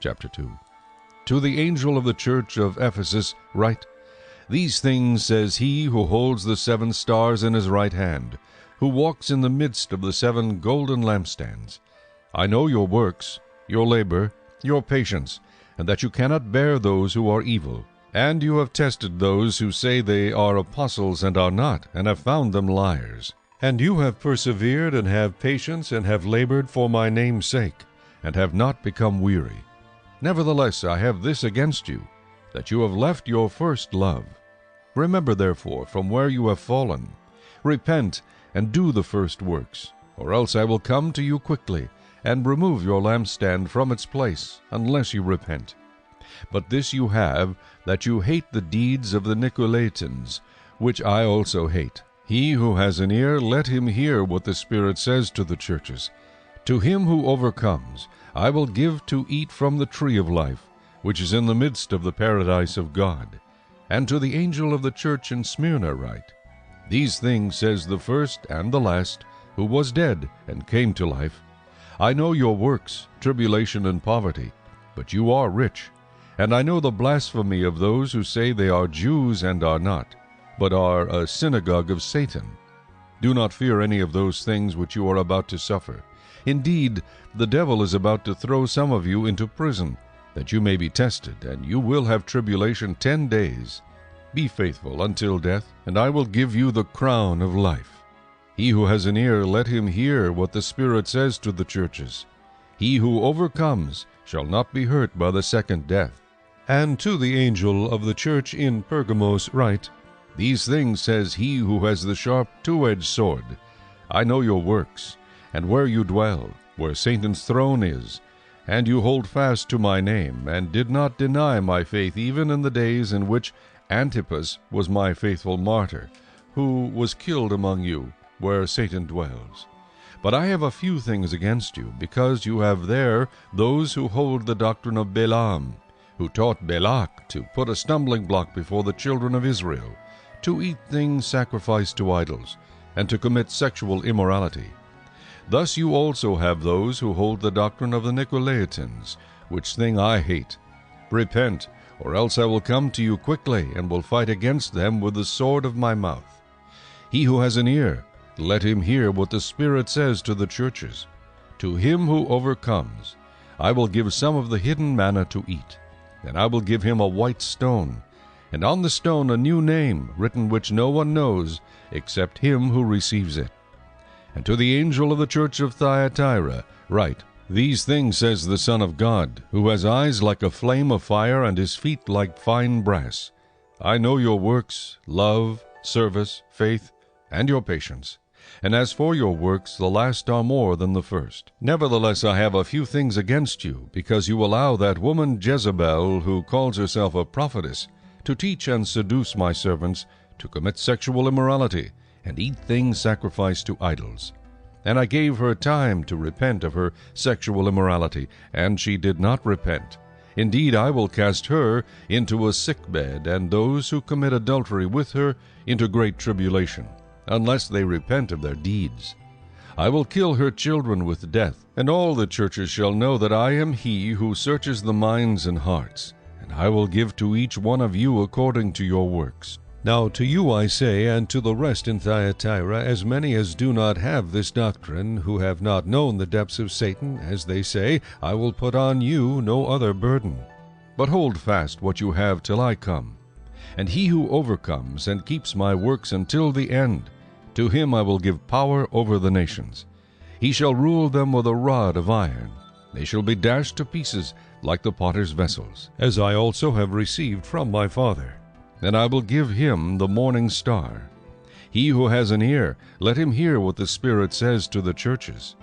Chapter 2. To the angel of the church of Ephesus write, These things says he who holds the 7 stars in his right hand, who walks in the midst of the 7 golden lampstands. I know your works, your labor, your patience, and that you cannot bear those who are evil. And you have tested those who say they are apostles and are not, and have found them liars. And you have persevered and have patience and have labored for my name's sake, and have not become weary. Nevertheless, I have this against you, that you have left your first love. Remember, therefore, from where you have fallen. Repent and do the first works, or else I will come to you quickly, and remove your lampstand from its place, unless you repent. But this you have, that you hate the deeds of the Nicolaitans, which I also hate. He who has an ear, let him hear what the Spirit says to the churches. To him who overcomes, I will give to eat from the tree of life, which is in the midst of the paradise of God. And to the angel of the church in Smyrna write, These things says the first and the last, who was dead and came to life. I know your works, tribulation and poverty, but you are rich. And I know the blasphemy of those who say they are Jews and are not, but are a synagogue of Satan. Do not fear any of those things which you are about to suffer. Indeed, the devil is about to throw some of you into prison, that you may be tested, and you will have tribulation 10 days. Be faithful until death, and I will give you the crown of life. He who has an ear, let him hear what the Spirit says to the churches. He who overcomes shall not be hurt by the second death. And to the angel of the church in Pergamos write, These things says he who has the sharp 2-edged sword. I know your works, and where you dwell, where Satan's throne is, and you hold fast to my name, and did not deny my faith even in the days in which Antipas was my faithful martyr, who was killed among you, where Satan dwells. But I have a few things against you, because you have there those who hold the doctrine of Balaam, who taught Balak to put a stumbling block before the children of Israel, to eat things sacrificed to idols, and to commit sexual immorality. Thus you also have those who hold the doctrine of the Nicolaitans, which thing I hate. Repent, or else I will come to you quickly, and will fight against them with the sword of my mouth. He who has an ear, let him hear what the Spirit says to the churches. To him who overcomes, I will give some of the hidden manna to eat. And I will give him a white stone, and on the stone a new name, written which no one knows, except him who receives it. And to the angel of the church of Thyatira write, These things says the Son of God, who has eyes like a flame of fire, and his feet like fine brass. I know your works, love, service, faith, and your patience. And as for your works, the last are more than the first. Nevertheless, I have a few things against you, because you allow that woman Jezebel, who calls herself a prophetess, to teach and seduce my servants, to commit sexual immorality, and eat things sacrificed to idols. And I gave her time to repent of her sexual immorality, and she did not repent. Indeed, I will cast her into a sickbed, and those who commit adultery with her into great tribulation, unless they repent of their deeds. I will kill her children with death, and all the churches shall know that I am he who searches the minds and hearts, and I will give to each one of you according to your works. Now to you I say, and to the rest in Thyatira, as many as do not have this doctrine, who have not known the depths of Satan, as they say, I will put on you no other burden. But hold fast what you have till I come. And he who overcomes and keeps my works until the end, to him I will give power over the nations. He shall rule them with a rod of iron. They shall be dashed to pieces like the potter's vessels, as I also have received from my Father. And I will give him the morning star. He who has an ear, let him hear what the Spirit says to the churches.